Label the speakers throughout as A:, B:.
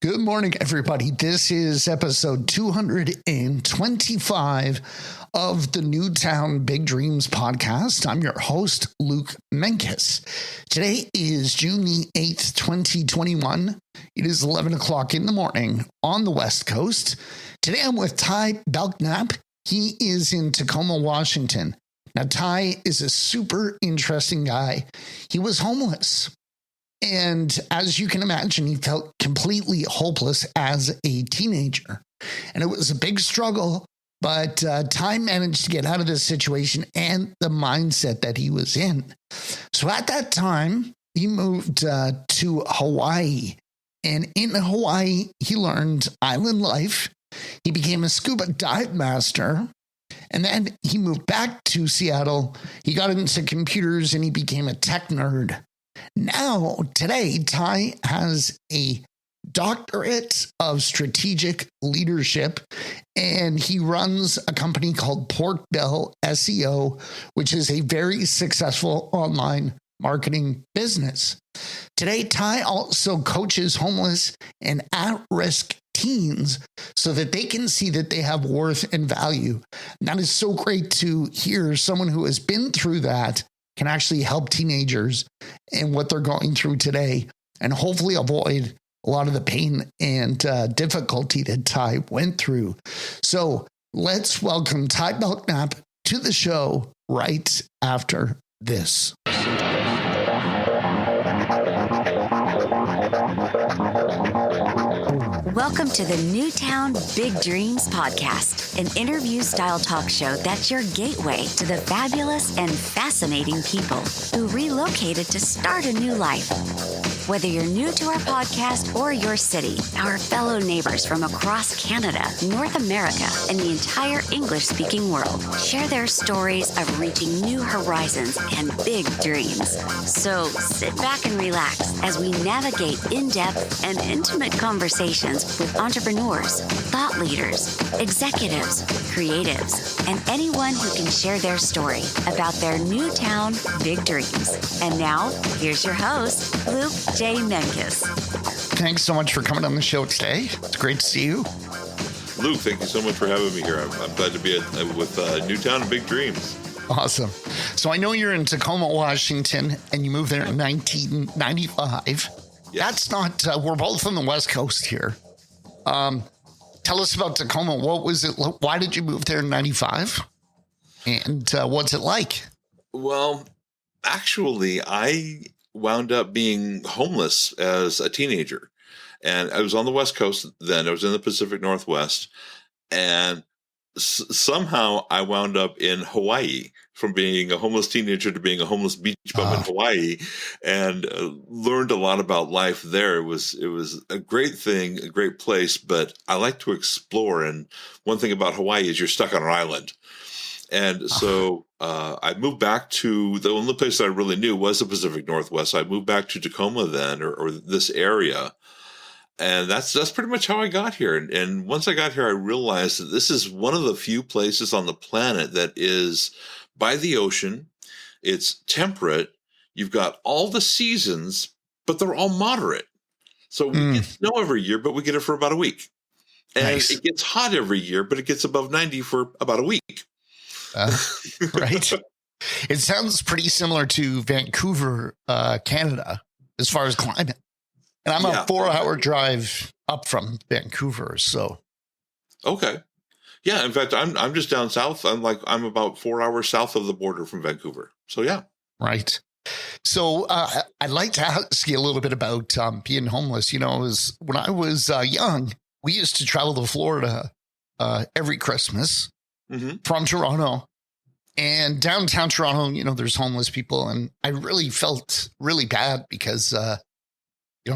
A: Good morning, everybody. This is episode 225 of the Newtown Big Dreams podcast. I'm your host, Luke Menkes. Today is June the 8th, 2021. It is 11 o'clock in the morning on the West Coast. Today I'm with Ty Belknap. He is in Tacoma, Washington. Now, Ty is a super interesting guy. He was homeless. And as you can imagine, he felt completely hopeless as a teenager. And it was a big struggle, but Ty managed to get out of this situation and the mindset that he was in. So at that time, he moved to Hawaii. And in Hawaii, he learned island life. He became a SCUBA Divemaster. And then he moved back to Seattle. He got into computers and he became a tech nerd. Now, today, Ty has a Doctorate of Strategic Leadership, and he runs a company called Port Bell SEO, which is a very successful online marketing business. Today, Ty also coaches homeless and at-risk teens so that they can see that they have worth and value. And that is so great to hear someone who has been through that can actually help teenagers and what they're going through today and hopefully avoid a lot of the pain and difficulty that Ty went through. So let's welcome Ty Belknap to the show right after this.
B: Welcome to the Newtown Big Dreams podcast, an interview-style talk show that's your gateway to the fabulous and fascinating people who relocated to start a new life. Whether you're new to our podcast or your city, our fellow neighbors from across Canada, North America, and the entire English-speaking world share their stories of reaching new horizons and big dreams. So sit back and relax as we navigate in-depth and intimate conversations with entrepreneurs, thought leaders, executives, creatives, and anyone who can share their story about their Newtown big dreams. And now, here's your host, Luke J. Menkes.
A: Thanks so much for coming on the show today. It's great to see you.
C: Luke, thank you so much for having me here. I'm glad to be with Newtown Big Dreams.
A: Awesome. So I know you're in Tacoma, Washington, and you moved there in 1995. Yes. That's not, we're both on the West Coast here. Tell us about Tacoma. What was it? Why did you move there in 95? And what's it like?
C: Well, actually, I wound up being homeless as a teenager. And I was on the West Coast then. I was in the Pacific Northwest. And somehow I wound up in Hawaii, from being a homeless teenager to being a homeless beach bum in Hawaii, and learned a lot about life there. It was a great thing, a great place, but I like to explore. And one thing about Hawaii is you're stuck on an island. And so I moved back to the only place that I really knew was the Pacific Northwest. So I moved back to Tacoma then, or this area. And that's pretty much how I got here. And once I got here, I realized that this is one of the few places on the planet that is by the ocean. It's temperate. You've got all the seasons, but they're all moderate. So we get snow every year, but we get it for about a week. And nice. It gets hot every year, but it gets above 90 for about a week.
A: Right. It sounds pretty similar to Vancouver, Canada, as far as climate. And I'm a 4-hour drive up from Vancouver. So, okay,
C: yeah. In fact, I'm just down south. I'm about 4 hours south of the border from Vancouver. So yeah,
A: right. So I'd like to ask you a little bit about being homeless. You know, when I was young, we used to travel to Florida every Christmas from Toronto. And downtown Toronto, you know, there's homeless people, and I really felt really bad because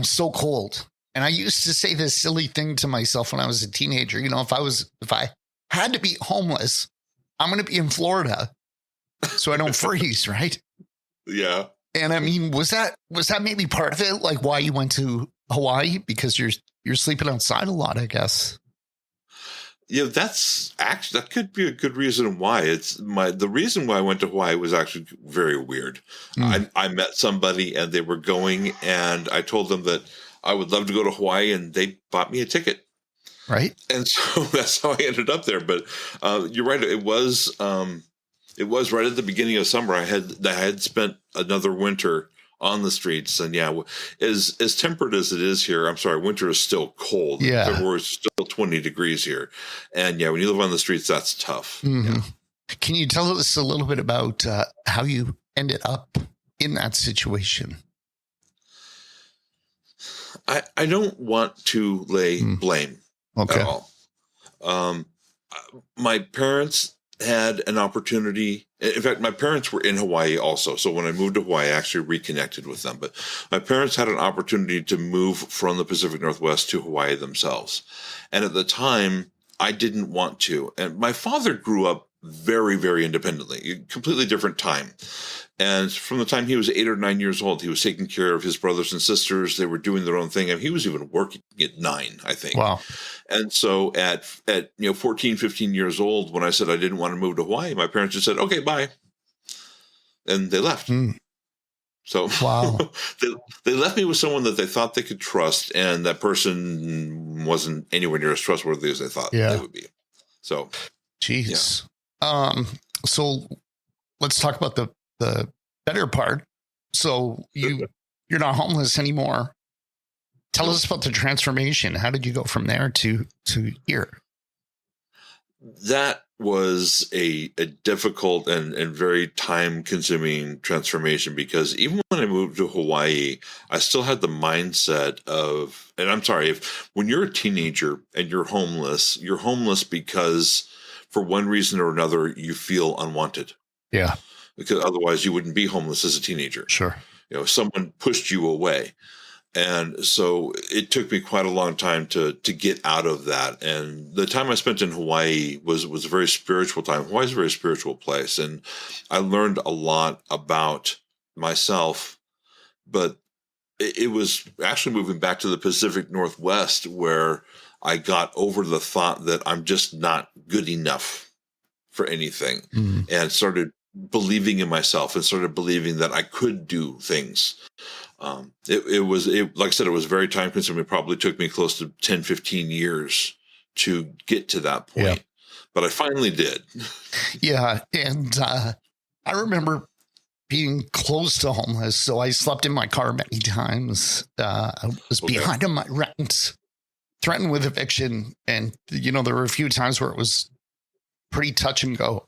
A: so cold. And I used to say this silly thing to myself when I was a teenager. You know, if I had to be homeless, I'm going to be in Florida so I don't freeze, right?
C: Yeah.
A: And I mean, was that maybe part of it? Like why you went to Hawaii? Because you're sleeping outside a lot, I guess.
C: Yeah, that could be a good reason why. The reason why I went to Hawaii was actually very weird. I met somebody and they were going, and I told them that I would love to go to Hawaii, and they bought me a ticket.
A: Right.
C: And so that's how I ended up there. But you're right. It was right at the beginning of summer. I had spent another winter on the streets, and as temperate as it is here, I'm sorry, winter is still cold.
A: Yeah.
C: February is still 20 degrees here. And when you live on the streets, that's tough.
A: Mm-hmm.
C: Yeah.
A: Can you tell us a little bit about how you ended up in that situation?
C: I don't want to lay blame at all. My parents had an opportunity. In fact, my parents were in Hawaii also. So when I moved to Hawaii, I actually reconnected with them. But my parents had an opportunity to move from the Pacific Northwest to Hawaii themselves. And at the time, I didn't want to. And my father grew up very, very independently, completely different time. And from the time he was 8 or 9 years old, he was taking care of his brothers and sisters. They were doing their own thing. And he was even working at 9, I think. Wow. And so at 14, 15 years old, when I said I didn't want to move to Hawaii, my parents just said, okay, bye. And they left. So wow. they left me with someone that they thought they could trust. And that person wasn't anywhere near as trustworthy as they thought they would be. So,
A: jeez. Yeah. So let's talk about the better part. So you're not homeless anymore. Tell us about the transformation. How did you go from there to here?
C: That was a difficult and very time-consuming transformation, because even when I moved to Hawaii, I still had the mindset of, and I'm sorry, when you're a teenager and you're homeless because for one reason or another, you feel unwanted. Yeah. Because otherwise you wouldn't be homeless as a teenager. Sure. Someone pushed you away. And so it took me quite a long time to get out of that. And the time I spent in Hawaii was a very spiritual time. Hawaii's a very spiritual place. And I learned a lot about myself. But it was actually moving back to the Pacific Northwest where I got over the thought that I'm just not good enough for anything, and started believing in myself and started believing that I could do things. It was like I said, it was very time consuming. It probably took me close to 10, 15 years to get to that point, but I finally did. Yeah. And I remember being close to homeless. So I slept in my car many times. I was behind on my rent, threatened with eviction. And, there were a few times where it was pretty touch and go.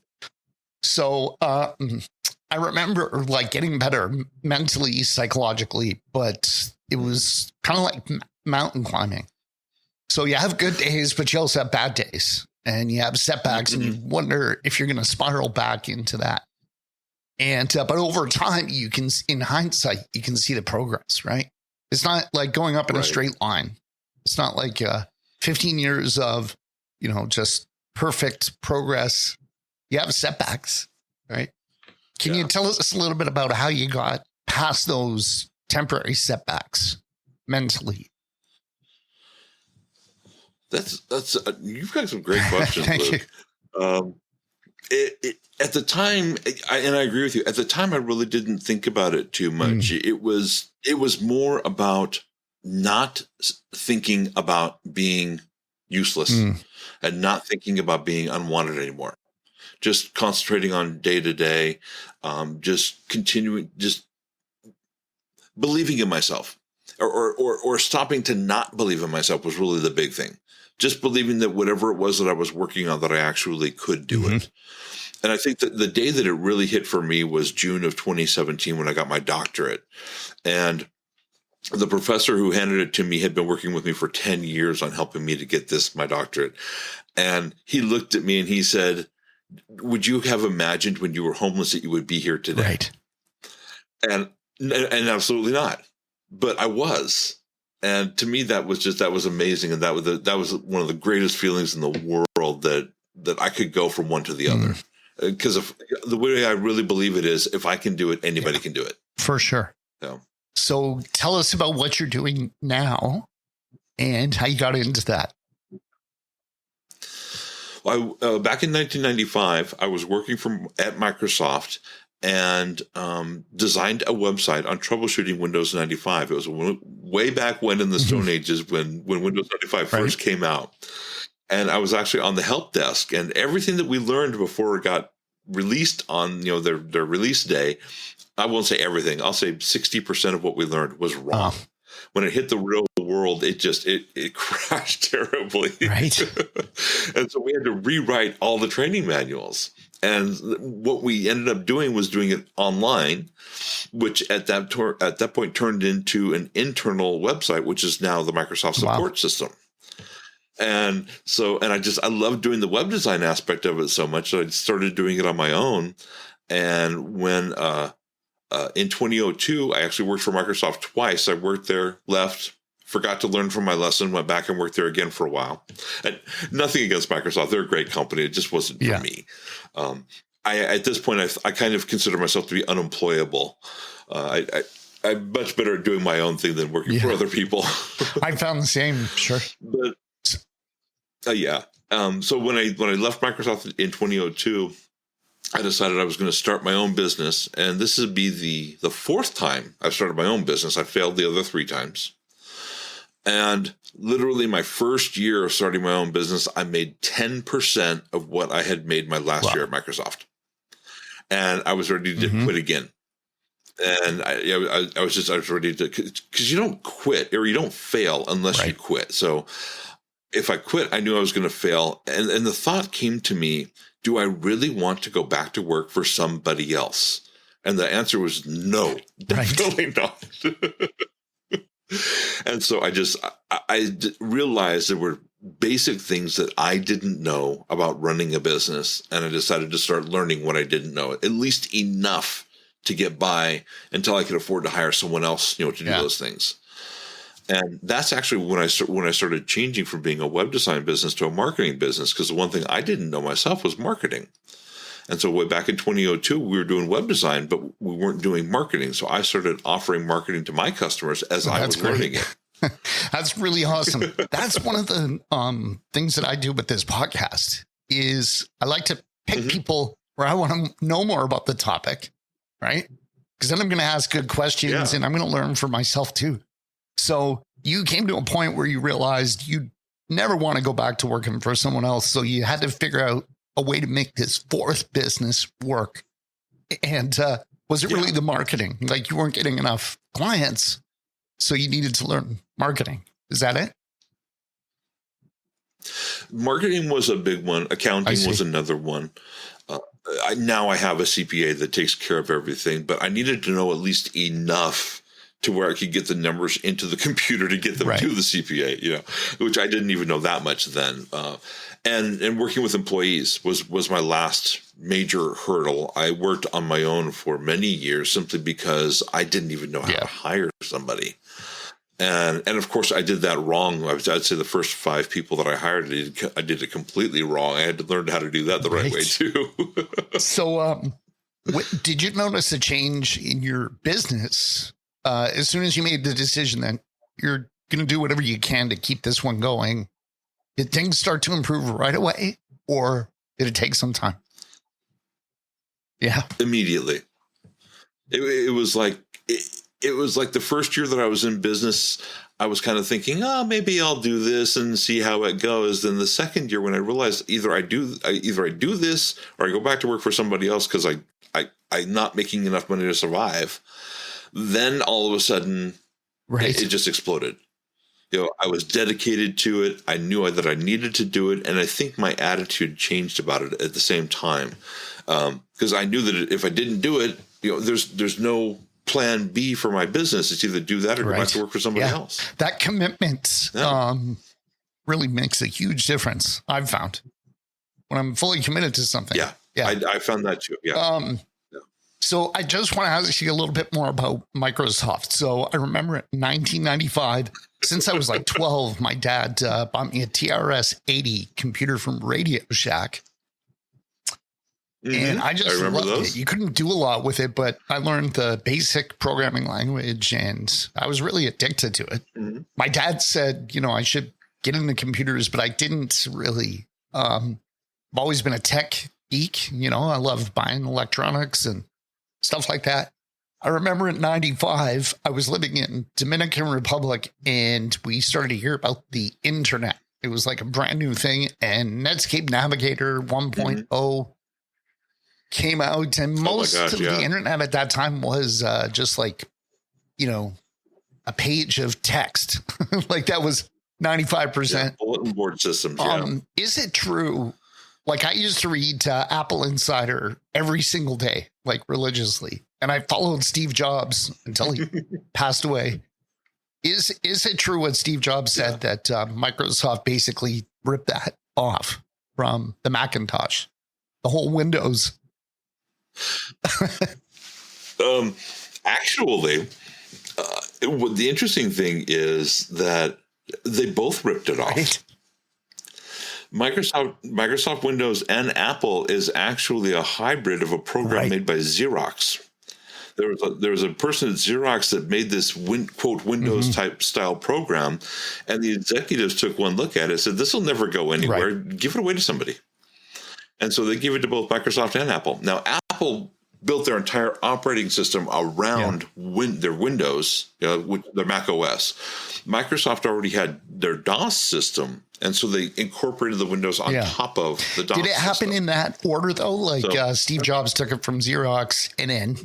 C: So I remember getting better mentally, psychologically, but it was kind of like mountain climbing. So you have good days, but you also have bad days, and you have setbacks, and you wonder if you're going to spiral back into that. And but over time, in hindsight, you can see the progress, right? It's not like going up in a straight line. It's not like 15 years of, just perfect progress. You have setbacks, right? Can you tell us a little bit about how you got past those temporary setbacks mentally? That's you've got some great questions. Thank you. At the time, and I agree with you. At the time, I really didn't think about it too much. It was more about not thinking about being useless and not thinking about being unwanted anymore. Just concentrating on day to day, just continuing, just believing in myself, or stopping to not believe in myself was really the big thing. Just believing that whatever it was that I was working on, that I actually could do it. And I think that the day that it really hit for me was June of 2017 when I got my doctorate. And the professor who handed it to me had been working with me for 10 years on helping me to get my doctorate. And he looked at me and he said, "Would you have imagined when you were homeless that you would be here today?" Right. And absolutely not. But I was. And to me, that was amazing. And that was one of the greatest feelings in the world, that I could go from one to the other. Because the way I really believe it is, if I can do it, anybody can do it. For sure. So tell us about what you're doing now and how you got into that. Well, back in 1995, I was working at Microsoft, and designed a website on troubleshooting Windows 95. It was way back when in the Stone Ages when Windows 95 first came out. And I was actually on the help desk, and everything that we learned before it got released on their release day, I won't say everything. I'll say 60% of what we learned was wrong. When it hit the real world, it crashed terribly.
A: Right.
C: And so we had to rewrite all the training manuals. And what we ended up doing was doing it online, which at that point turned into an internal website, which is now the Microsoft support system. And so, I love doing the web design aspect of it so much that I started doing it on my own. And when, in 2002, I actually worked for Microsoft twice. I worked there, left, forgot to learn from my lesson, went back and worked there again for a while. And nothing against Microsoft. They're a great company. It just wasn't for me. At this point, I kind of consider myself to be unemployable. I'm much better at doing my own thing than working for other people.
A: I found the same. Sure.
C: But so when I left Microsoft in 2002, I decided I was going to start my own business. And this would be the fourth time I've started my own business. I failed the other 3 times. And literally my first year of starting my own business, I made 10% of what I had made my last year at Microsoft. And I was ready to quit again. And I was ready to, because you don't quit or you don't fail unless you quit. So if I quit, I knew I was going to fail. And the thought came to me, do I really want to go back to work for somebody else? And the answer was no, definitely not. And so I realized there were basic things that I didn't know about running a business. And I decided to start learning what I didn't know, at least enough to get by until I could afford to hire someone else, to do those things. And that's actually when I started changing from being a web design business to a marketing business, because the one thing I didn't know myself was marketing. And so way back in 2002, we were doing web design, but we weren't doing marketing. So I started offering marketing to my customers as I was learning it.
A: That's really awesome. That's one of the things that I do with this podcast is I like to pick people where I want to know more about the topic, right? Because then I'm going to ask good questions and I'm going to learn for myself too. So you came to a point where you realized you never want to go back to working for someone else. So you had to figure out a way to make this fourth business work. And was it really the marketing? Like you weren't getting enough clients, so you needed to learn marketing. Is that it?
C: Marketing was a big one. Accounting was another one. Now I have a CPA that takes care of everything, but I needed to know at least enough to where I could get the numbers into the computer to get them to the CPA, which I didn't even know that much then. And working with employees was my last major hurdle. I worked on my own for many years simply because I didn't even know how to hire somebody. And of course, I did that wrong. I'd say the first 5 people that I hired, I did it completely wrong. I had to learn how to do that the right way too.
A: So did you notice a change in your business as soon as you made the decision that you're going to do whatever you can to keep this one going? Did things start to improve right away, or did it take some time? Yeah,
C: immediately. It was like the first year that I was in business, I was kind of thinking, maybe I'll do this and see how it goes. Then the second year, when I realized either I do this or I go back to work for somebody else because I'm not making enough money to survive. Then all of a sudden, it just exploded. I was dedicated to it. I knew that I needed to do it. And I think my attitude changed about it at the same time. Because I knew that if I didn't do it, there's no plan B for my business. It's either do that or go back to work for somebody else.
A: That commitment really makes a huge difference, I've found, when I'm fully committed to something.
C: I found that too.
A: So I just want to ask you a little bit more about Microsoft. So I remember in 1995, since I was like 12, my dad bought me a TRS-80 computer from Radio Shack. And I just loved it. You couldn't do a lot with it, but I learned the basic programming language and I was really addicted to it. My dad said, I should get into computers, but I didn't really. I've always been a tech geek. I love buying electronics and stuff like that. I remember in 95, I was living in Dominican Republic and we started to hear about the internet. It was like a brand new thing, and Netscape Navigator 1.0 came out, and most of the internet at that time was just like, a page of text. Like that was 95%.
C: Yeah, bulletin board systems.
A: Is it true? Like I used to read Apple Insider every single day, like religiously, and I followed Steve Jobs until he passed away. Is it true what Steve Jobs said that Microsoft basically ripped that off from the Macintosh, the whole Windows?
C: Actually, the interesting thing is that they both ripped it off.
A: Right?
C: Microsoft Windows and Apple is actually a hybrid of a program made by Xerox. There was a person at Xerox that made this quote Windows type style program, and the executives took one look at it and said, "This will never go anywhere. Right. Give it away to somebody." And so they gave it to both Microsoft and Apple. Now, Apple built their entire operating system around their Windows, their Mac OS. Microsoft already had their DOS system, and so they incorporated the Windows on top of the DOS system.
A: Did it happen in that order, though? Like Steve Jobs took it from Xerox, and then,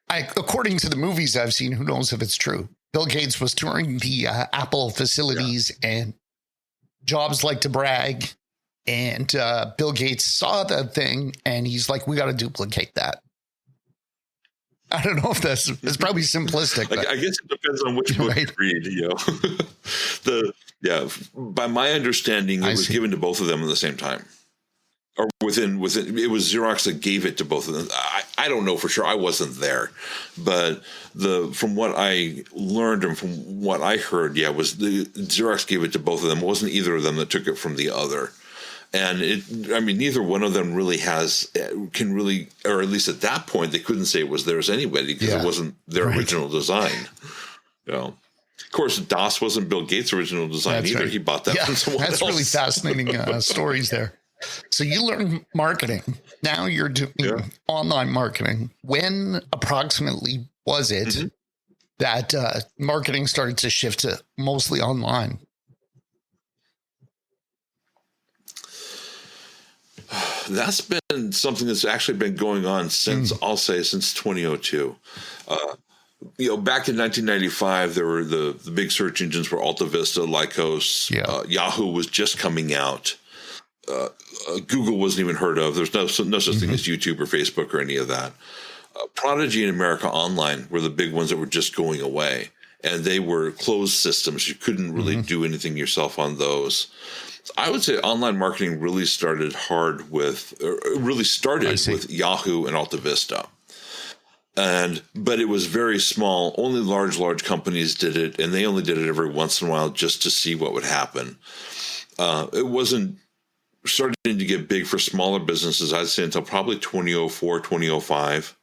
A: according to the movies I've seen, who knows if it's true, Bill Gates was touring the Apple facilities, and Jobs liked to brag. And Bill Gates saw the thing, and he's like, "We got to duplicate that." I don't know if it's probably simplistic.
C: I guess it depends on which book you read. By my understanding, it was given to both of them at the same time, or within. It was Xerox that gave it to both of them. I don't know for sure. I wasn't there, but from what I learned and from what I heard, was the Xerox gave it to both of them. It wasn't either of them that took it from the other. And neither one of them really can really, or at least at that point, they couldn't say it was theirs anyway because it wasn't their original design. Of course, DOS wasn't Bill Gates' original design either. Right. He bought that from someone else. That's really fascinating stories there. So you learned marketing. Now you're doing online marketing. When approximately was it that marketing started to shift to mostly online? That's been something that's actually been going on since 2002. Back in 1995, there were the big search engines were Alta Vista, Lycos, Yahoo was just coming out. Google wasn't even heard of. There's no such thing as YouTube or Facebook or any of that. Prodigy and America Online were the big ones that were just going away, and they were closed systems. You couldn't really do anything yourself on those. I would say online marketing really started with Yahoo and Alta Vista. But it was very small. Only large companies did it, and they only did it every once in a while just to see what would happen. It wasn't starting to get big for smaller businesses, I'd say, until probably 2004, 2005.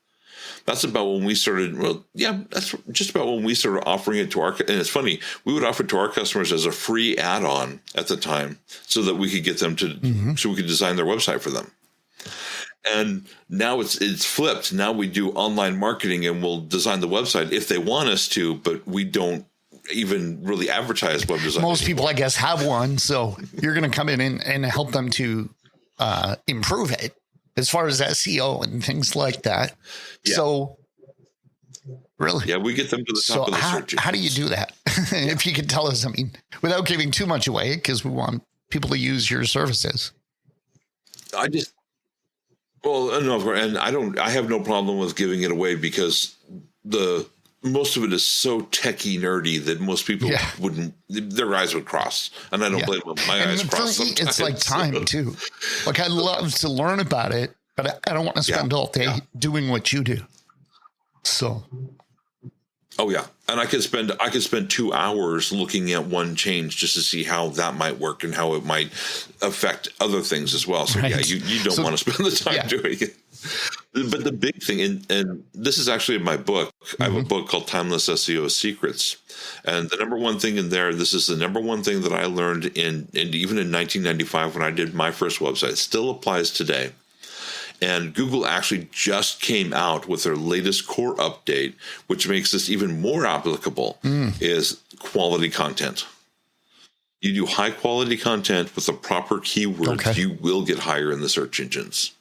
C: That's about when we started. Well, that's just about when we started offering it to and it's funny, we would offer it to our customers as a free add-on at the time so that we could get them so we could design their website for them. And now it's flipped. Now we do online marketing and we'll design the website if they want us to, but we don't even really advertise web design.
A: Most people, I guess, have one. So you're going to come in and help them to improve it as far as SEO and things like that. Yeah. So really?
C: Yeah, we get them to the top of the search.
A: How do you do that? If you could tell us, without giving too much away, because we want people to use your services.
C: I have no problem with giving it away because most of it is so techie nerdy that most people their eyes would cross, and I don't blame them. My eyes cross sometimes.
A: It's like time too. Like I love to learn about it, but I don't want to spend all day doing what you do. So.
C: Oh yeah, and I could spend 2 hours looking at one change just to see how that might work and how it might affect other things as well. So you don't want to spend the time doing it. But the big thing, and this is actually in my book, I have a book called Timeless SEO Secrets. And the number one thing in there, this is the number one thing that I learned even in 1995 when I did my first website, it still applies today. And Google actually just came out with their latest core update, which makes this even more applicable, is quality content. You do high quality content with the proper keywords, you will get higher in the search engines.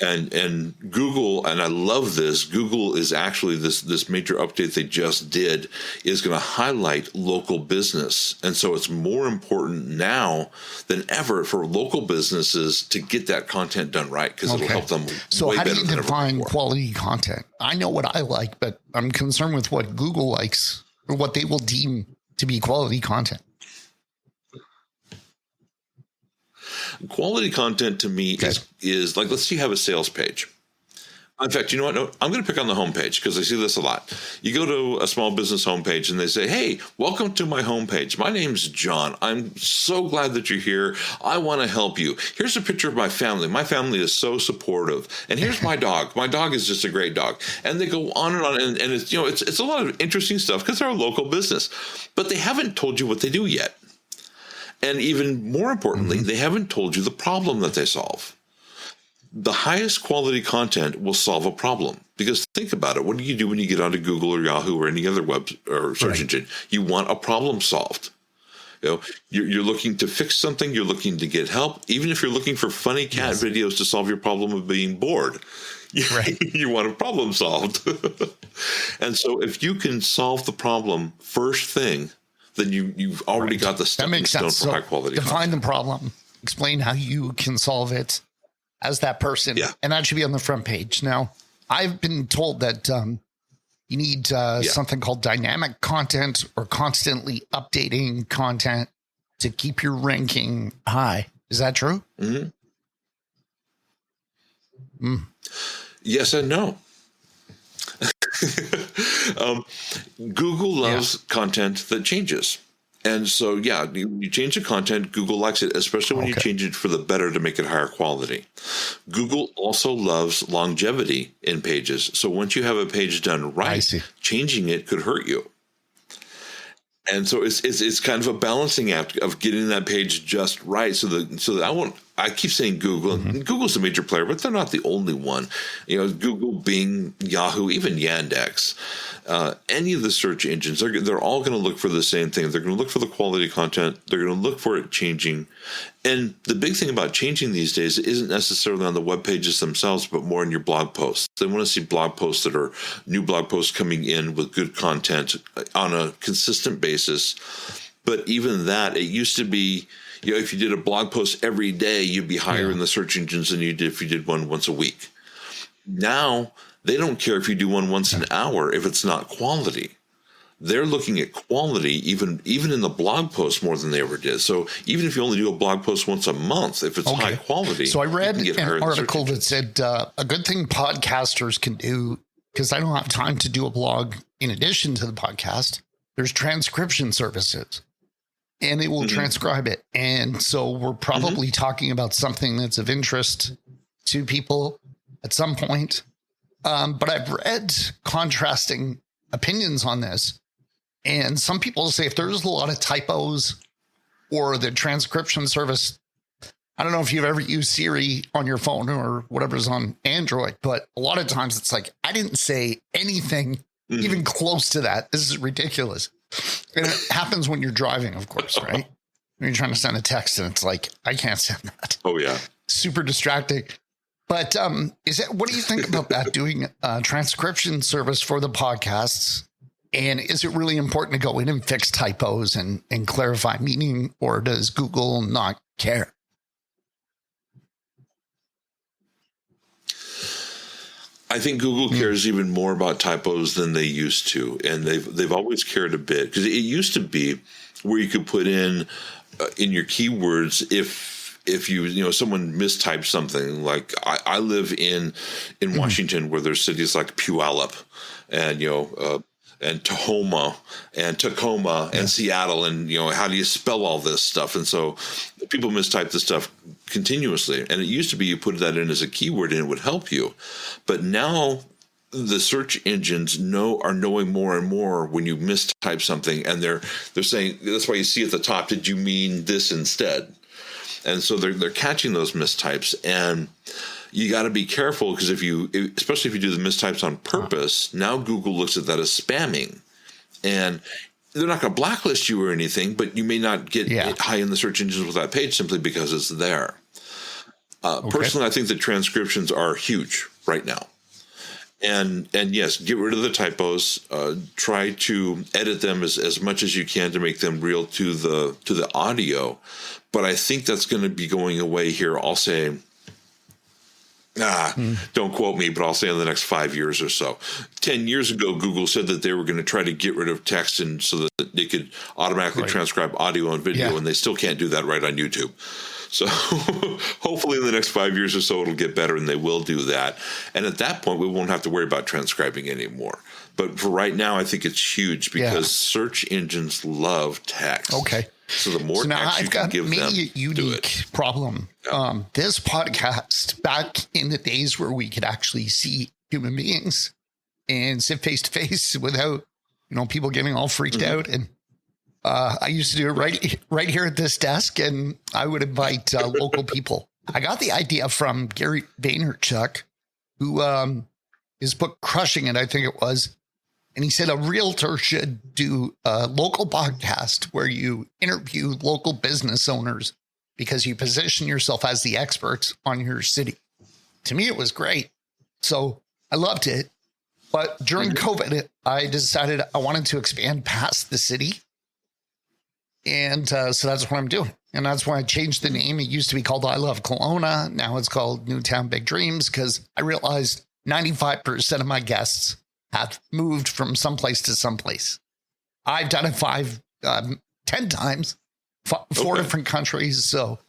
C: And Google, and I love this, Google is actually this major update they just did is going to highlight local business. And so it's more important now than ever for local businesses to get that content done right, because it'll help them.
A: So how do you define quality content? I know what I like, but I'm concerned with what Google likes or what they will deem to be quality content.
C: Quality content to me is like, let's say you have a sales page. In fact, you know what? No, I'm going to pick on the homepage because I see this a lot. You go to a small business homepage and they say, hey, welcome to my homepage. My name's John. I'm so glad that you're here. I want to help you. Here's a picture of my family. My family is so supportive. And here's my dog. My dog is just a great dog. And they go on and on. And it's, it's a lot of interesting stuff because they're a local business. But they haven't told you what they do yet. And even more importantly, they haven't told you the problem that they solve. The highest quality content will solve a problem, because think about it. What do you do when you get onto Google or Yahoo or any other web or search engine? You want a problem solved. You're looking to fix something. You're looking to get help. Even if you're looking for funny cat videos to solve your problem of being bored, you want a problem solved. And so if you can solve the problem first thing, then you've already got the stepping stone for high quality.
A: Define the problem. Explain how you can solve it as that person. Yeah. And that should be on the front page. Now, I've been told that you need something called dynamic content or constantly updating content to keep your ranking high. Is that true?
C: Yes and no. Google loves content that changes. And so, you change the content, Google likes it, especially when you change it for the better to make it higher quality. Google also loves longevity in pages. So once you have a page done right, changing it could hurt you. And so it's kind of a balancing act of getting that page just right. So that I keep saying Google, and Google's a major player, but they're not the only one. Google, Bing, Yahoo, even Yandex, any of the search engines, they're all going to look for the same thing. They're going to look for the quality content. They're going to look for it changing. And the big thing about changing these days isn't necessarily on the web pages themselves, but more in your blog posts. They want to see blog posts that are new blog posts coming in with good content on a consistent basis. But even that, it used to be, if you did a blog post every day, you'd be higher in the search engines than you did if you did one once a week. Now, they don't care if you do one once an hour if it's not quality. They're looking at quality even in the blog post more than they ever did. So even if you only do a blog post once a month, if it's high quality.
A: So I read an article that said a good thing podcasters can do, because I don't have time to do a blog in addition to the podcast, there's transcription services. And it will transcribe it. And so we're probably talking about something that's of interest to people at some point. But I've read contrasting opinions on this. And some people say if there's a lot of typos or the transcription service, I don't know if you've ever used Siri on your phone or whatever's on Android, but a lot of times it's like, I didn't say anything even close to that. This is ridiculous. And it happens when you're driving, of course, right? When you're trying to send a text and it's like, I can't send that.
C: Oh, yeah.
A: Super distracting. But what do you think about that, doing a transcription service for the podcasts? And is it really important to go in and fix typos and clarify meaning, or does Google not care?
C: I think Google cares even more about typos than they used to, and they've always cared a bit, because it used to be where you could put in your keywords if you someone mistyped something. Like I live in Washington, where there's cities like Puyallup and and Tahoma and Tacoma and Seattle, and how do you spell all this stuff? And so people mistype this stuff continuously. And it used to be you put that in as a keyword and it would help you. But now the search engines are knowing more and more when you mistype something, and they're saying, that's why you see at the top, did you mean this instead? And so they're catching those mistypes. And you got to be careful because especially if you do the mistypes on purpose, now Google looks at that as spamming, and they're not going to blacklist you or anything, but you may not get high in the search engines with that page simply because it's there. Personally, I think the transcriptions are huge right now. And yes, get rid of the typos. Try to edit them as much as you can to make them real to the audio. But I think that's going to be going away here. I'll say, don't quote me, but I'll say in the next 5 years or so. 10 years ago, Google said that they were going to try to get rid of text and so that they could automatically transcribe audio and video, and they still can't do that right on YouTube. So hopefully in the next 5 years or so, it'll get better and they will do that. And at that point, we won't have to worry about transcribing anymore. But for right now, I think it's huge because search engines love text.
A: Okay.
C: So the more text you can give them,
A: maybe a unique problem. Yeah. This podcast, back in the days where we could actually see human beings and sit face to face without, people getting all freaked out. And I used to do it right here at this desk, and I would invite local people. I got the idea from Gary Vaynerchuk, who his book Crushing It, I think it was. And he said a realtor should do a local podcast where you interview local business owners because you position yourself as the experts on your city. To me, it was great. So I loved it. But during COVID, I decided I wanted to expand past the city. And so that's what I'm doing. And that's why I changed the name. It used to be called I Love Kelowna. Now it's called Newtown Big Dreams because I realized 95% of my guests have moved from someplace to someplace. I've done it 10 times, four different countries. So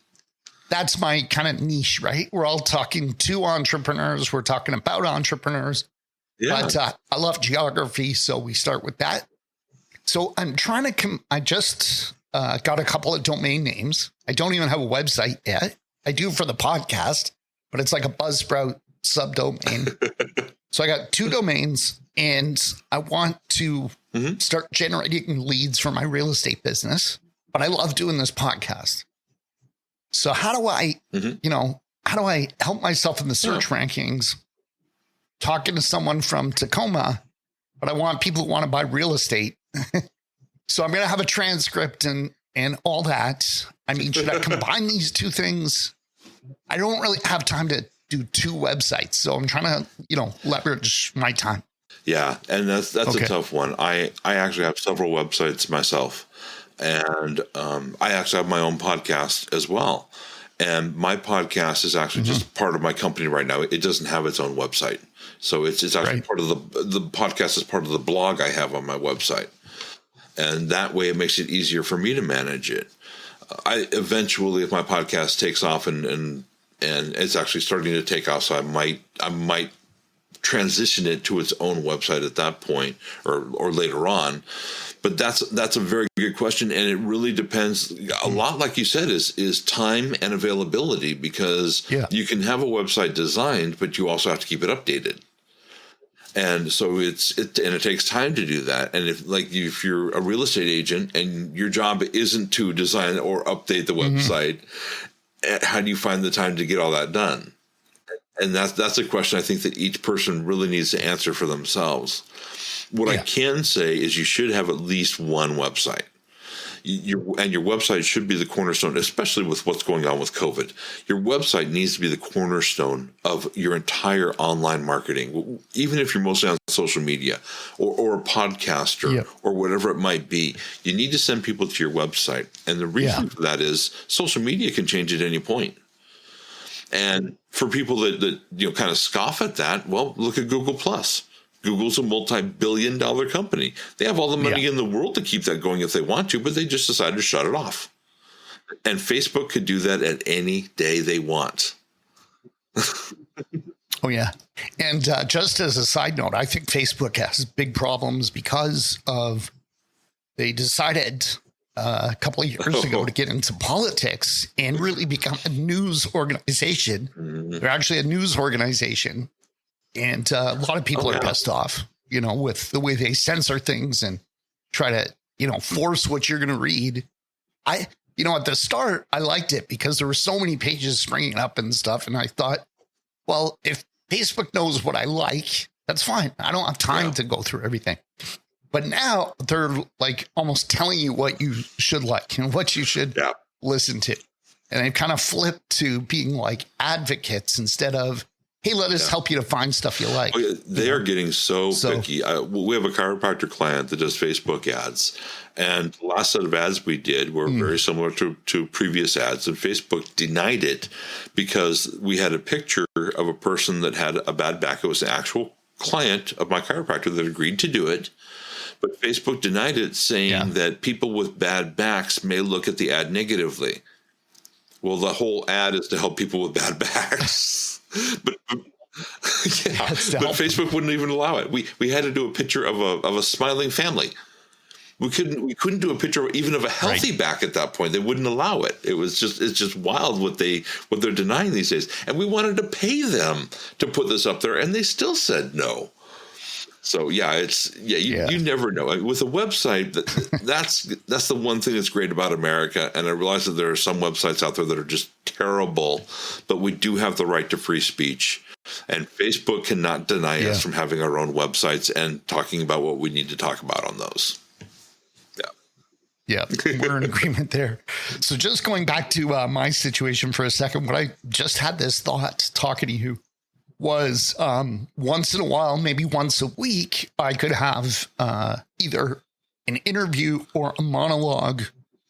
A: that's my kind of niche, right? We're all talking to entrepreneurs. We're talking about entrepreneurs. Yeah. But I love geography. So we start with that. So I'm trying to I just got a couple of domain names. I don't even have a website yet. I do for the podcast, but it's like a Buzzsprout subdomain. So I got 2 domains, and I want to start generating leads for my real estate business. But I love doing this podcast. So how do I, how do I help myself in the search rankings? Talking to someone from Tacoma, but I want people who want to buy real estate. So I'm going to have a transcript and all that. I mean, should I combine these 2 things? I don't really have time to do 2 websites. So I'm trying to, leverage my time.
C: Yeah. And that's a tough one. I actually have several websites myself, and I actually have my own podcast as well. And my podcast is actually just part of my company right now. It doesn't have its own website. So it's actually part of the podcast is part of the blog I have on my website. And that way it makes it easier for me to manage it. I eventually, if my podcast takes off and it's actually starting to take off, so I might transition it to its own website at that point or later on. But that's a very good question, and it really depends. A lot, like you said, is time and availability, because you can have a website designed, but you also have to keep it updated. And so it takes time to do that. And if you're a real estate agent and your job isn't to design or update the website, how do you find the time to get all that done? And that's a question I think that each person really needs to answer for themselves. What I can say is you should have at least one website. Your website should be the cornerstone, especially with what's going on with COVID. Your website needs to be the cornerstone of your entire online marketing, even if you're mostly on social media or a podcaster or whatever it might be. You need to send people to your website. And the reason for that is social media can change at any point. And for people that kind of scoff at that, well, look at Google+. Google's a multi-billion-dollar company. They have all the money in the world to keep that going if they want to, but they just decided to shut it off. And Facebook could do that at any day they want.
A: Oh, yeah. And just as a side note, I think Facebook has big problems because they decided a couple of years ago to get into politics and really become a news organization. They're actually a news organization. And a lot of people are pissed off, with the way they censor things and try to, force what you're going to read. At the start, I liked it because there were so many pages springing up and stuff. And I thought, well, if Facebook knows what I like, that's fine. I don't have time to go through everything. But now they're like almost telling you what you should like and what you should listen to. And they've kind of flipped to being like advocates instead of, hey, let us help you to find stuff you like.
C: They are getting so picky. We have a chiropractor client that does Facebook ads. And the last set of ads we did were very similar to previous ads. And Facebook denied it because we had a picture of a person that had a bad back. It was an actual client of my chiropractor that agreed to do it. But Facebook denied it, saying that people with bad backs may look at the ad negatively. Well, the whole ad is to help people with bad backs. But Facebook wouldn't even allow it. We had to do a picture of a smiling family. We couldn't do a picture even of a healthy back at that point. They wouldn't allow it. It's just wild what they're denying these days. And we wanted to pay them to put this up there, and they still said no. So you never know. With a website, that's the one thing that's great about America. And I realize that there are some websites out there that are just terrible, but we do have the right to free speech. And Facebook cannot deny us from having our own websites and talking about what we need to talk about on those.
A: Yeah, we're in agreement there. So just going back to my situation for a second, what I just had this thought talking to you was once in a while, maybe once a week, I could have either an interview or a monologue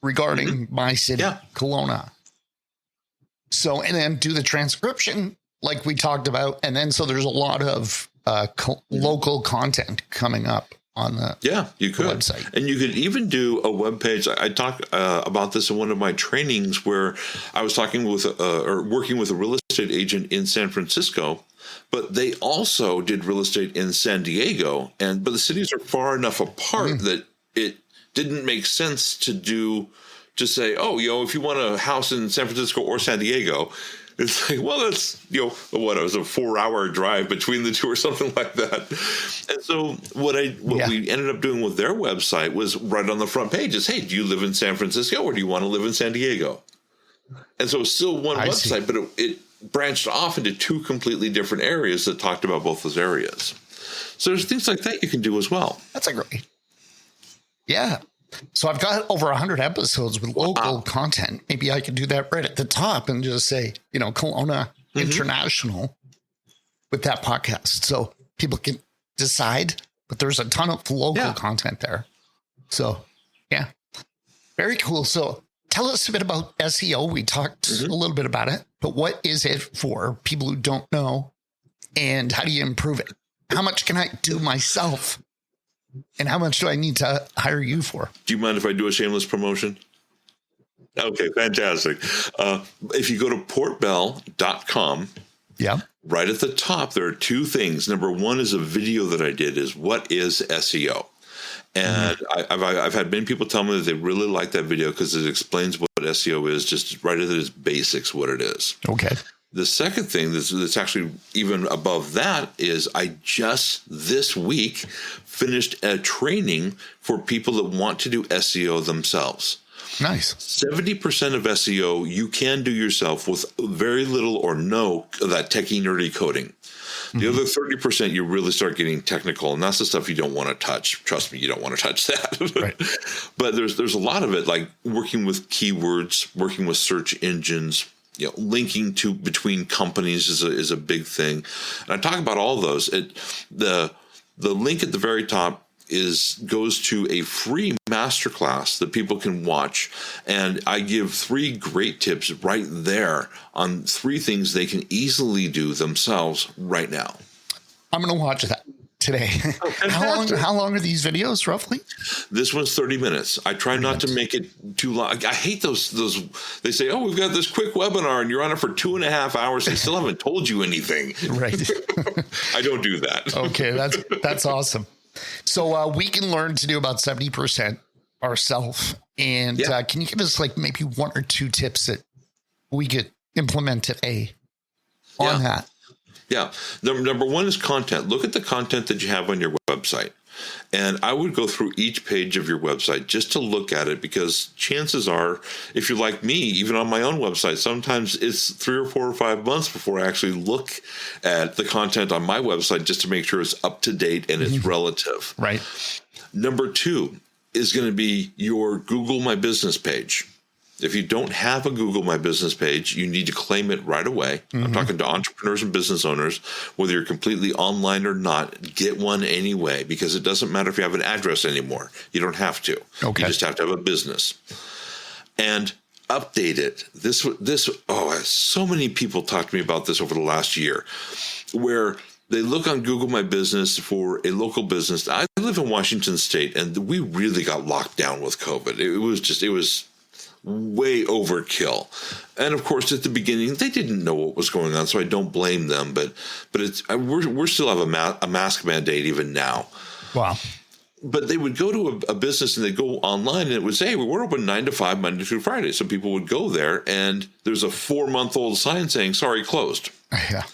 A: regarding my city, Kelowna. So, and then do the transcription like we talked about. And then, so there's a lot of local content coming up on the website.
C: And you could even do a web page. I talk about this in one of my trainings where I was talking with or working with a real estate agent in San Francisco, but they also did real estate in San Diego. But the cities are far enough apart that it didn't make sense to say, if you want a house in San Francisco or San Diego, it's like, well, that's, it was a 4-hour drive between the two or something like that. And so what we ended up doing with their website was right on the front page is, hey, do you live in San Francisco or do you want to live in San Diego? And so it's still one website, but it branched off into two completely different areas that talked about both those areas. So there's things like that you can do as well.
A: That's a great. Yeah. So I've got over 100 episodes with local content. Maybe I could do that right at the top and just say, Kelowna International with that podcast. So people can decide, but there's a ton of local content there. So, yeah, very cool. So tell us a bit about SEO. We talked a little bit about it, but what is it for people who don't know, and how do you improve it? How much can I do myself? And how much do I need to hire you for?
C: Do you mind if I do a shameless promotion? Okay, fantastic. If you go to portbell.com, right at the top, there are two things. Number one is a video that I did is what is SEO? And I've had many people tell me that they really like that video because it explains what SEO is, just right at its basics, what it is.
A: Okay.
C: The second thing that's actually even above that is I just this week finished a training for people that want to do SEO themselves.
A: Nice.
C: 70% of SEO you can do yourself with very little or no of that techie nerdy coding. The other 30%, you really start getting technical, and that's the stuff you don't want to touch. Trust me, you don't want to touch that.
A: Right.
C: But there's a lot of it, like working with keywords, working with search engines, linking to between companies is a big thing. And I talk about all those. The link at the very top goes to a free masterclass that people can watch. And I give 3 great tips right there on 3 things they can easily do themselves right now.
A: I'm going to watch that today. How long are these videos roughly?
C: This one's 30 minutes. I try not to make it too long. I hate those. They say, we've got this quick webinar and you're on it for 2.5 hours. They still haven't told you anything.
A: Right.
C: I don't do that.
A: Okay. That's awesome. So we can learn to do about 70% ourselves. And can you give us like maybe 1 or 2 tips that we could implement today on that?
C: Yeah. Number one is content. Look at the content that you have on your website. And I would go through each page of your website just to look at it, because chances are, if you're like me, even on my own website, sometimes it's 3 or 4 or 5 months before I actually look at the content on my website just to make sure it's up to date and it's relative.
A: Right.
C: Number 2 is going to be your Google My Business page. If you don't have a Google My Business page, you need to claim it right away. I'm talking to entrepreneurs and business owners, whether you're completely online or not, get one anyway, because it doesn't matter if you have an address anymore. You don't have to.
A: Okay.
C: You just have to have a business. And update it. So many people talk to me about this over the last year, where they look on Google My Business for a local business. I live in Washington State, and we really got locked down with COVID. It was way overkill. And of course, at the beginning, they didn't know what was going on, so I don't blame them. But we're still have a mask mandate even now.
A: Wow.
C: But they would go to a business and they'd go online, and it would say, we're open 9 to 5, Monday through Friday. So people would go there, and there's a 4-month-old sign saying, sorry, closed.
A: Yeah.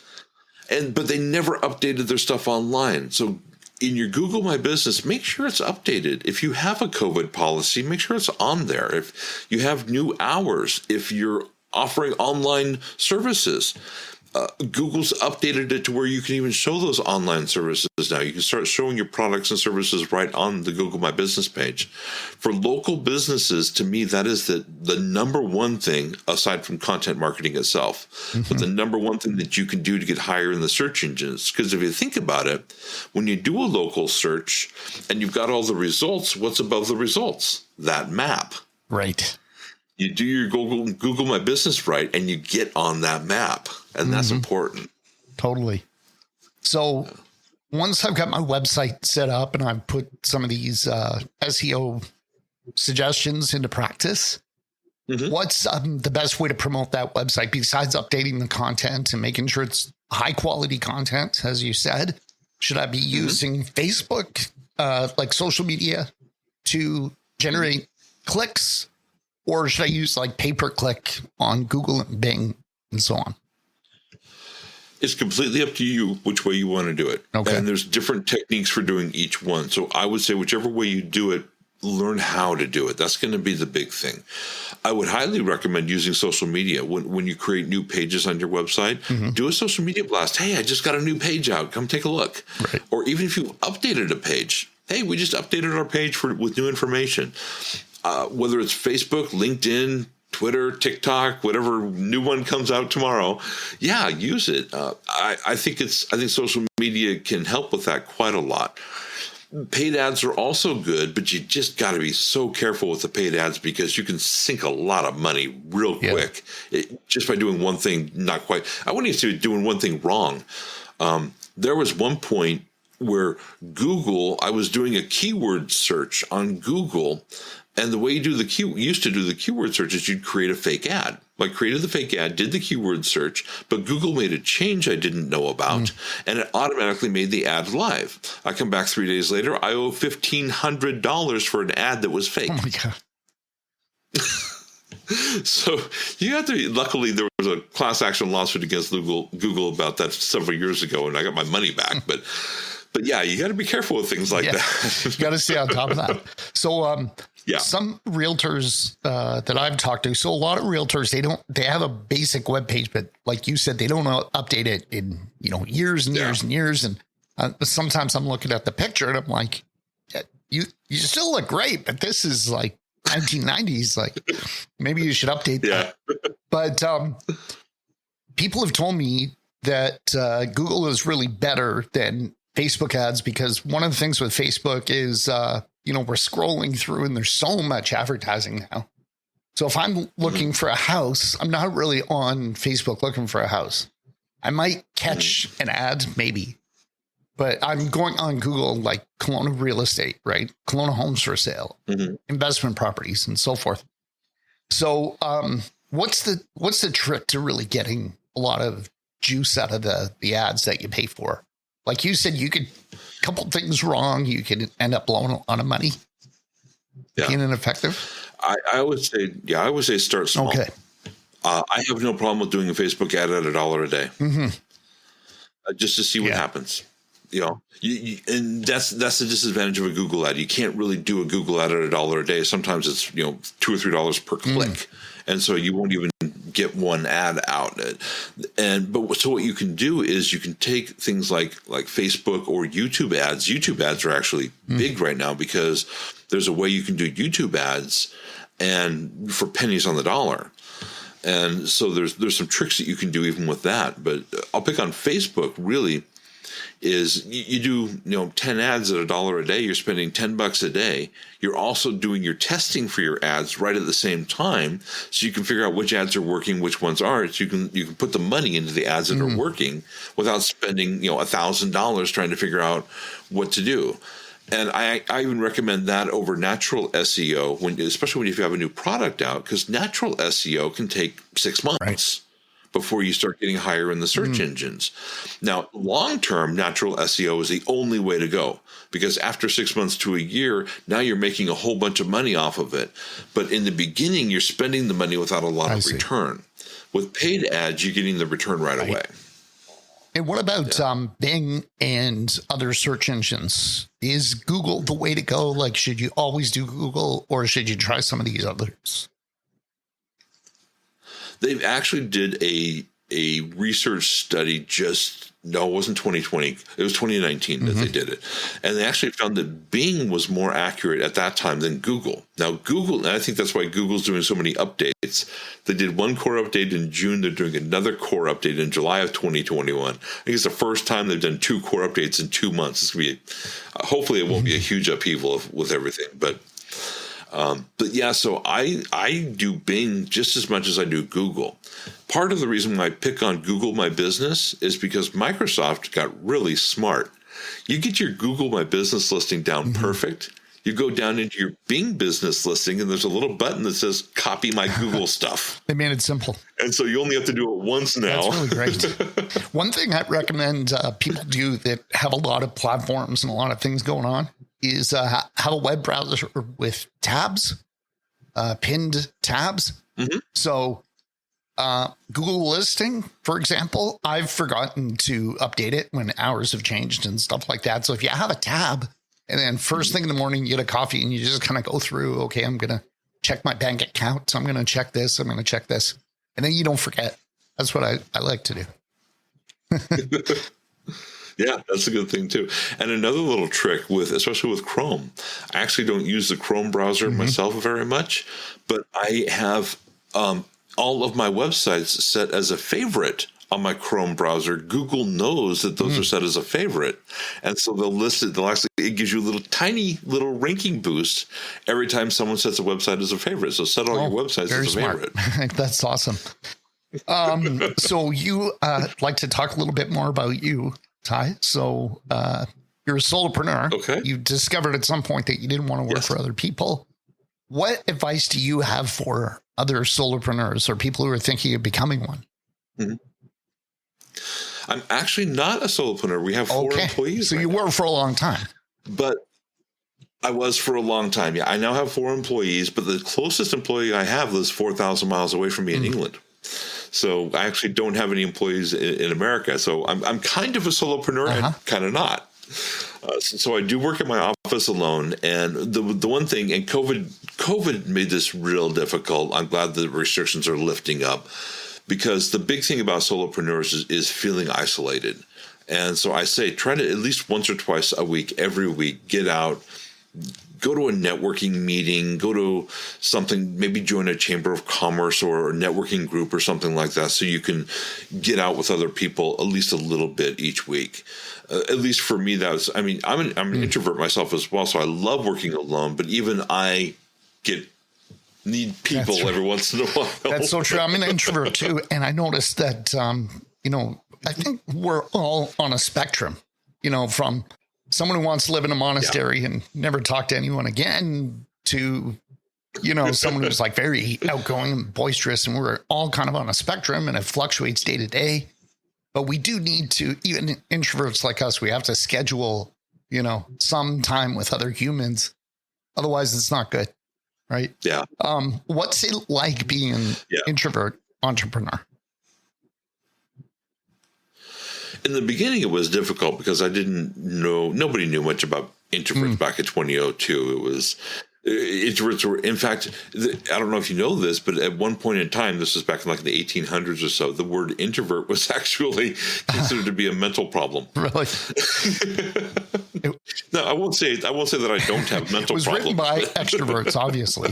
C: But they never updated their stuff online. So in your Google My Business, make sure it's updated. If you have a COVID policy, make sure it's on there. If you have new hours, if you're offering online services, Google's updated it to where you can even show those online services now. You can start showing your products and services right on the Google My Business page. For local businesses, to me, that is the number one thing, aside from content marketing itself, but the number one thing that you can do to get higher in the search engines. Because if you think about it, when you do a local search and you've got all the results, what's above the results? That map.
A: Right.
C: You do your Google My Business right, and you get on that map, and that's important.
A: Totally. So once I've got my website set up and I've put some of these SEO suggestions into practice, what's the best way to promote that website besides updating the content and making sure it's high quality content, as you said? Should I be using Facebook, like social media, to generate clicks? Or should I use like pay-per-click on Google and Bing and so on?
C: It's completely up to you which way you want to do it.
A: Okay.
C: And there's different techniques for doing each one. So I would say whichever way you do it, learn how to do it. That's going to be the big thing. I would highly recommend using social media. When you create new pages on your website, do a social media blast. Hey, I just got a new page out. Come take a look.
A: Right.
C: Or even if you've updated a page, hey, we just updated our page with new information. Whether it's Facebook, LinkedIn, Twitter, TikTok, whatever new one comes out tomorrow, use it. I think social media can help with that quite a lot. Paid ads are also good, but you just got to be so careful with the paid ads, because you can sink a lot of money real quick just by doing one thing not quite. I wouldn't even say doing one thing wrong. There was one point where I was doing a keyword search on Google. And the way you used to do the keyword search is you'd create a fake ad. I created the fake ad, did the keyword search, but Google made a change I didn't know about, and it automatically made the ad live. I come back 3 days later, I owe $1,500 for an ad that was fake.
A: Oh my God.
C: So you have to. Luckily, there was a class action lawsuit against Google about that several years ago, and I got my money back. But yeah, you got to be careful with things like that.
A: You got to stay on top of that. So, some realtors that I've talked to, so a lot of realtors, they have a basic web page, but like you said, they don't update it in, years and years and years. And sometimes I'm looking at the picture and I'm like, you still look great, but this is like 1990s. Like maybe you should update that. But people have told me that Google is really better than Facebook ads, because one of the things with Facebook is, we're scrolling through and there's so much advertising now. So if I'm looking for a house, I'm not really on Facebook looking for a house. I might catch an ad maybe, but I'm going on Google, like Kelowna real estate, right? Kelowna homes for sale, investment properties and so forth. So what's the trick to really getting a lot of juice out of the ads that you pay for? Like you said, you could a couple things wrong, you could end up blowing a lot of money. Being ineffective.
C: I would say start small.
A: Okay.
C: I have no problem with doing a Facebook ad at $1 a day, just to see what happens. And that's the disadvantage of a Google ad. You can't really do a Google ad at $1 a day. Sometimes it's $2 or $3 per click, and so you won't even get one ad out. So what you can do is you can take things like Facebook or YouTube ads. YouTube ads are actually big right now because there's a way you can do YouTube ads and for pennies on the dollar. And so there's some tricks that you can do even with that. But I'll pick on Facebook really. Is you do 10 ads at $1 a day, you're spending $10 a day. You're also doing your testing for your ads right at the same time, so you can figure out which ads are working, which ones aren't. So you can put the money into the ads that are working without spending $1,000 trying to figure out what to do. And I even recommend that over natural SEO, especially if you have a new product out, because natural SEO can take 6 months. Right. Before you start getting higher in the search engines. Now, long-term, natural SEO is the only way to go, because after 6 months to a year, now you're making a whole bunch of money off of it. But in the beginning, you're spending the money without a lot of return. With paid ads, you're getting the return right away.
A: And what about Bing and other search engines? Is Google the way to go? Like, should you always do Google, or should you try some of these others?
C: They've actually did a research study it wasn't 2020. It was 2019 that they did it. And they actually found that Bing was more accurate at that time than Google. Now, Google, and I think that's why Google's doing so many updates. They did one core update in June. They're doing another core update in July of 2021. I think it's the first time they've done 2 core updates in 2 months. It's going to be, hopefully it won't be a huge upheaval with everything. But yeah, so I do Bing just as much as I do Google. Part of the reason why I pick on Google My Business is because Microsoft got really smart. You get your Google My Business listing down perfect. You go down into your Bing business listing, and there's a little button that says copy my Google stuff.
A: They made it simple.
C: And so you only have to do it once now.
A: That's really great. One thing I recommend people do that have a lot of platforms and a lot of things going on is have a web browser with tabs, pinned tabs. So Google listing, for example, I've forgotten to update it when hours have changed and stuff like that. So if you have a tab and then first thing in the morning, you get a coffee and you just kind of go through, okay, I'm going to check my bank account. So I'm going to check this. I'm going to check this. And then you don't forget. That's what I like to do.
C: Yeah, that's a good thing too. And another little trick especially with Chrome, I actually don't use the Chrome browser myself very much, but I have all of my websites set as a favorite on my Chrome browser. Google knows that those are set as a favorite. And so they'll list it. It gives you a tiny little ranking boost every time someone sets a website as a favorite. So set all your websites as a favorite.
A: That's awesome. So you like to talk a little bit more about you, Ty. So you're a solopreneur. Okay. You discovered at some point that you didn't want to work for other people. What advice do you have for other solopreneurs or people who are thinking of becoming one?
C: I'm actually not a solopreneur. We have 4 employees.
A: So you were for a long time.
C: But I was for a long time. Yeah, I now have 4 employees, but the closest employee I have lives 4,000 miles away from me in England. So I actually don't have any employees in America. So I'm kind of a solopreneur and kind of not. So I do work in my office alone. And the one thing, and COVID made this real difficult. I'm glad the restrictions are lifting up, because the big thing about solopreneurs is feeling isolated. And so I say, try to at least once or twice a week, every week, get out, go to a networking meeting, go to something, maybe join a chamber of commerce or a networking group or something like that, so you can get out with other people at least a little bit each week. At least for me, I'm an introvert myself as well, so I love working alone, but even I need people every once in a while.
A: That's so true. I'm an introvert too. And I noticed that, I think we're all on a spectrum, from someone who wants to live in a monastery and never talk to anyone again to, someone who's like very outgoing and boisterous. And we're all kind of on a spectrum, and it fluctuates day to day. But we do need to, even introverts like us, we have to schedule, some time with other humans. Otherwise, it's not good. Right.
C: Yeah.
A: What's it like being an introvert entrepreneur?
C: In the beginning, it was difficult because I didn't know, nobody knew much about introverts back in 2002. It was, introverts were, in fact, I don't know if you know this, but at one point in time, this was back in like the 1800s or so, the word introvert was actually considered to be a mental problem.
A: Really?
C: No, I won't say that I don't have mental problems. It was
A: written by extroverts, obviously.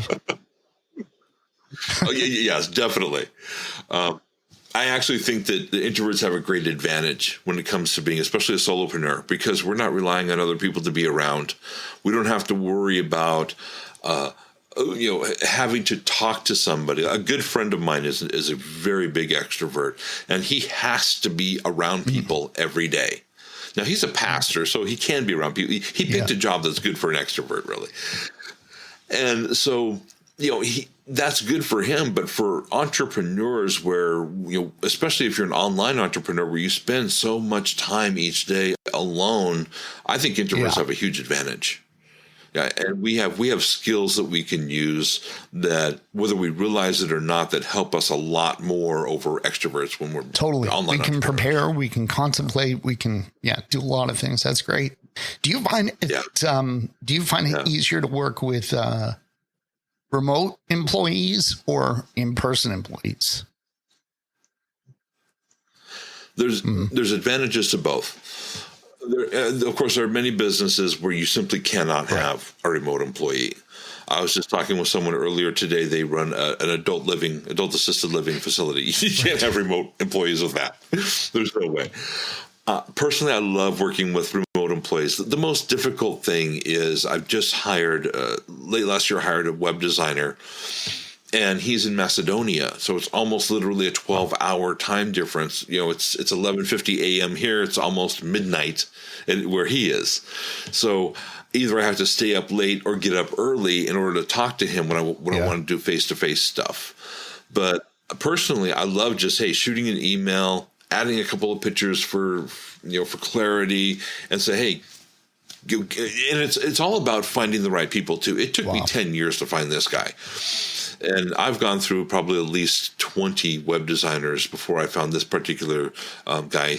C: Oh, yes, definitely. I actually think that the introverts have a great advantage when it comes to being, especially a solopreneur, because we're not relying on other people to be around. We don't have to worry about, having to talk to somebody. A good friend of mine is a very big extrovert, and he has to be around people every day. Now, he's a pastor, so he can be around people. He picked a job that's good for an extrovert, really. And so, that's good for him, but for entrepreneurs where, especially if you're an online entrepreneur where you spend so much time each day alone, I think introverts have a huge advantage. Yeah, and we have skills that we can use that, whether we realize it or not, that help us a lot more over extroverts when we're online.
A: We can prepare, we can contemplate, we can do a lot of things. That's great. Do you find it easier to work with remote employees or in-person employees?
C: There's advantages to both. Of course, there are many businesses where you simply cannot have a remote employee. I was just talking with someone earlier today. They run an adult assisted living facility. You can't have remote employees with that. There's no way. Personally, I love working with remote employees. The most difficult thing is I've just hired, late last year, hired a web designer, and he's in Macedonia. So it's almost literally a 12-hour time difference. It's 11:50 a.m. here. It's almost midnight where he is. So either I have to stay up late or get up early in order to talk to him when I want to do face-to-face stuff. But personally, I love just, shooting an email, adding a couple of pictures for clarity, and say, hey, and it's all about finding the right people too. It took me 10 years to find this guy. And I've gone through probably at least 20 web designers before I found this particular guy.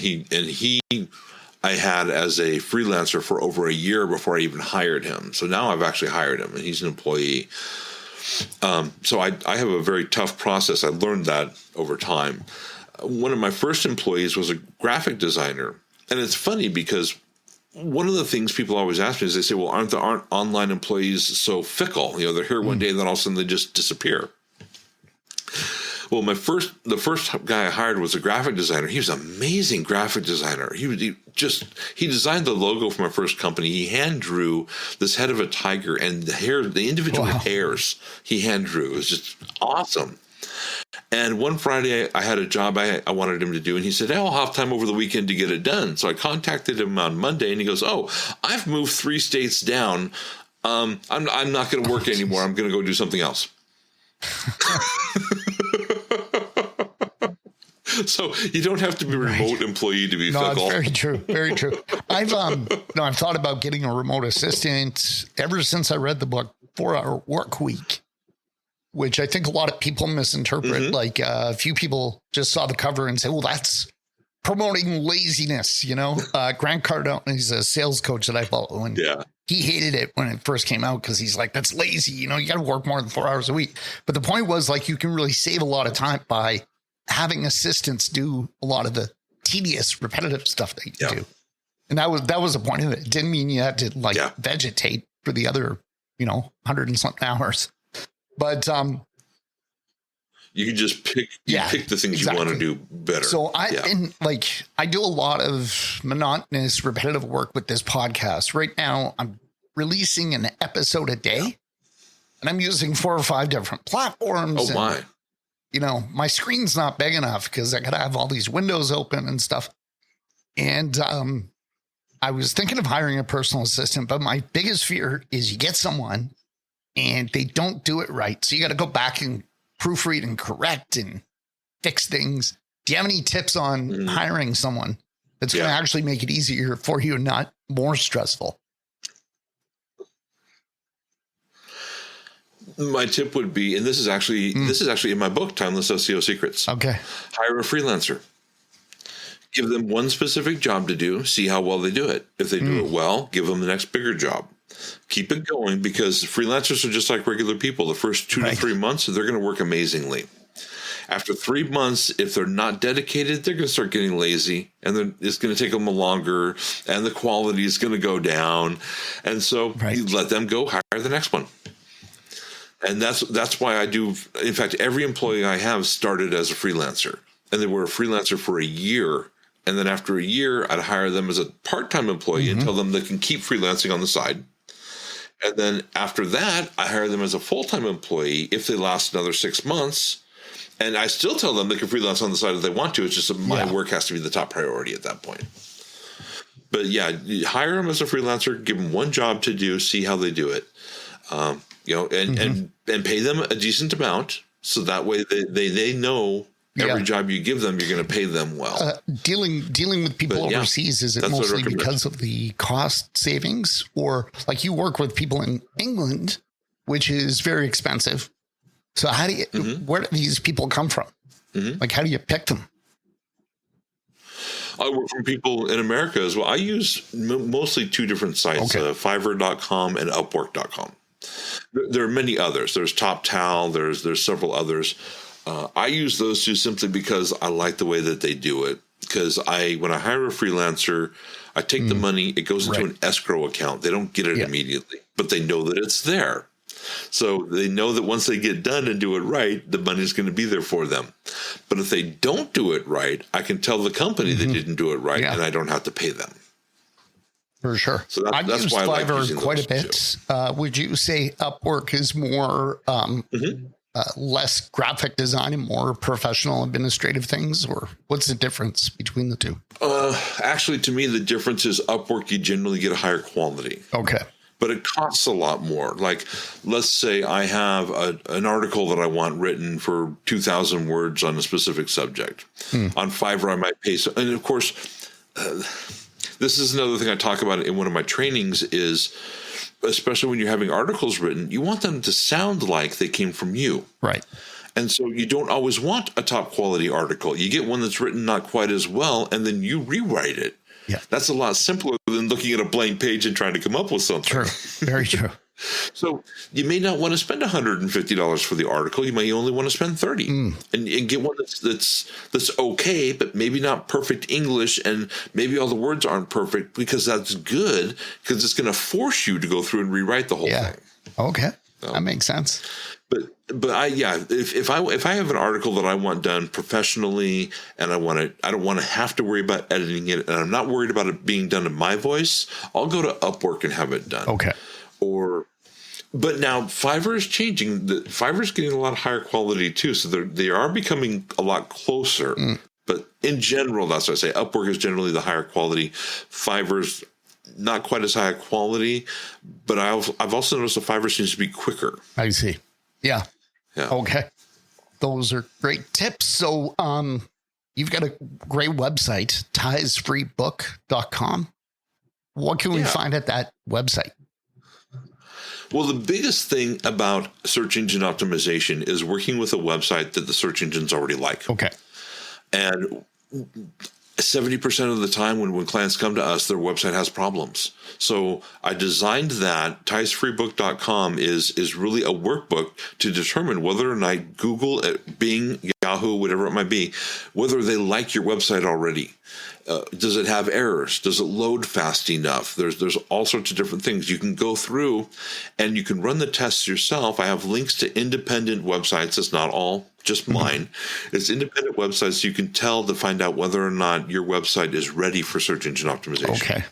C: I had as a freelancer for over a year before I even hired him. So now I've actually hired him, and he's an employee. So I have a very tough process. I learned that over time. One of my first employees was a graphic designer. And it's funny because one of the things people always ask me is they say, well, aren't online employees so fickle? They're here one day and then all of a sudden they just disappear. Well, the first guy I hired was a graphic designer. He was an amazing graphic designer. He designed the logo for my first company. He hand drew this head of a tiger, and the individual hairs he hand drew. It was just awesome. And one Friday, I had a job I wanted him to do, and he said, hey, I'll have time over the weekend to get it done. So I contacted him on Monday, and he goes, oh, I've moved 3 states down. I'm not going to work anymore. I'm going to go do something else. So you don't have to be a remote employee to be fickle.
A: It's very true. Very true. I've thought about getting a remote assistant ever since I read the book 4-Hour Work Week, which I think a lot of people misinterpret. Like a few people just saw the cover and say, well, that's promoting laziness. Grant Cardone, he's a sales coach that I follow, and he hated it when it first came out because he's like, that's lazy. You got to work more than 4 hours a week. But the point was, like, you can really save a lot of time by having assistants do a lot of the tedious, repetitive stuff that you do. And that was the point of it. It didn't mean you had to vegetate for the other, 100 and something hours. But
C: you can just pick the things you want to do better.
A: So I do a lot of monotonous, repetitive work with this podcast. Right now, I'm releasing an episode a day, and I'm using 4 or 5 different platforms.
C: Oh, my.
A: My screen's not big enough because I got to have all these windows open and stuff. And I was thinking of hiring a personal assistant, but my biggest fear is you get someone and they don't do it right. So you got to go back and proofread and correct and fix things. Do you have any tips on hiring someone that's going to actually make it easier for you and not more stressful?
C: My tip would be, and this is actually in my book, Timeless SEO Secrets.
A: Okay.
C: Hire a freelancer. Give them one specific job to do, see how well they do it. If they do it well, give them the next bigger job. Keep it going, because freelancers are just like regular people. The first 2 to 3 months, they're going to work amazingly. After 3 months, if they're not dedicated, they're going to start getting lazy, and then it's going to take them longer, and the quality is going to go down. And so you let them go, hire the next one. And that's why I do. In fact, every employee I have started as a freelancer, and they were a freelancer for a year. And then after a year, I'd hire them as a part-time employee and tell them they can keep freelancing on the side. And then after that, I hire them as a full-time employee if they last another 6 months. And I still tell them they can freelance on the side if they want to. It's just that my work has to be the top priority at that point. But yeah, you hire them as a freelancer, give them one job to do, see how they do it, and pay them a decent amount. So that way they know every job you give them, you're going to pay them well. Dealing
A: with people overseas, is it mostly because of the cost savings, or like you work with people in England, which is very expensive? So how do you, where do these people come from? Like, how do you pick them?
C: I work from people in America as well. I use mostly two different sites, Fiverr.com and Upwork.com. There are many others. There's TopTal. There's several others. I use those two simply because I like the way that they do it. Because when I hire a freelancer, I take the money, it goes into an escrow account. They don't get it immediately, but they know that it's there. So they know that once they get done and do it right, the money's going to be there for them. But if they don't do it right, I can tell the company they didn't do it right, and I don't have to pay them.
A: For sure.
C: So
A: I've
C: that's
A: used
C: why I like
A: Fiverr
C: using
A: quite
C: those
A: a bit. Would you say Upwork is more less graphic design and more professional administrative things, or what's the difference between the two?
C: Actually, to me, the difference is Upwork, you generally get a higher quality.
A: Okay.
C: But it costs a lot more. Like, let's say I have an article that I want written for 2,000 words on a specific subject. On Fiverr, I might pay. And of course, this is another thing I talk about in one of my trainings is, especially when you're having articles written, you want them to sound like they came from you.
A: Right.
C: And so you don't always want a top quality article. You get one that's written not quite as well, and then you rewrite it. Yeah. That's a lot simpler than looking at a blank page and trying to come up with something.
A: True. Very true.
C: So you may not want to spend $150 for the article. You may only want to spend $30 and get one that's okay, but maybe not perfect English, and maybe all the words aren't perfect, because that's good, because it's going to force you to go through and rewrite the whole thing.
A: Okay. That makes sense.
C: But if I have an article that I want done professionally, and I don't want to have to worry about editing it, and I'm not worried about it being done in my voice, I'll go to Upwork and have it done.
A: Okay.
C: But now Fiverr is changing. Fiverr is getting a lot higher quality too, so they are becoming a lot closer. But in general, that's what I say. Upwork is generally the higher quality. Fiverr's not quite as high quality, but I've also noticed that Fiverr seems to be quicker.
A: I see. Yeah. Okay. Those are great tips. So you've got a great website, tiesfreebook.com. What can we find at that website?
C: Well, the biggest thing about search engine optimization is working with a website that the search engines already like.
A: Okay.
C: And 70% of the time when clients come to us, their website has problems. So I designed that. tiesfreebook.com is really a workbook to determine whether or not Google, Bing, Yahoo, whatever it might be, whether they like your website already. Does it have errors? Does it load fast enough? There's all sorts of different things. You can go through and you can run the tests yourself. I have links to independent websites. It's not all just mine. It's independent websites you can tell to find out whether or not your website is ready for search engine optimization.
A: Okay.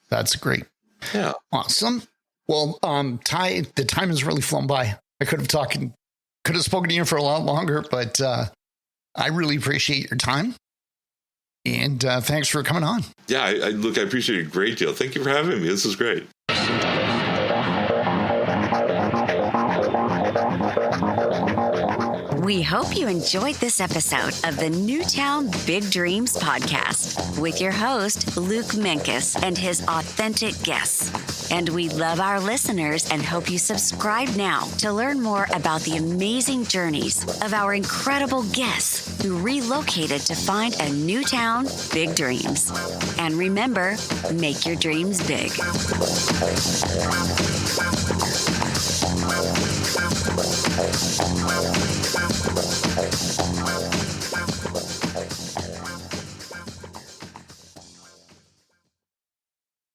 A: That's great.
C: Yeah.
A: Awesome. Well, Ty, the time has really flown by. I could have spoken to you for a lot longer, but I really appreciate your time. And thanks for coming on.
C: Yeah, I appreciate it a great deal. Thank you for having me. This is great.
B: We hope you enjoyed this episode of the Newtown Big Dreams podcast with your host, Luke Menkes, and his authentic guests. And we love our listeners and hope you subscribe now to learn more about the amazing journeys of our incredible guests who relocated to find a new town, big dreams. And remember, make your dreams big.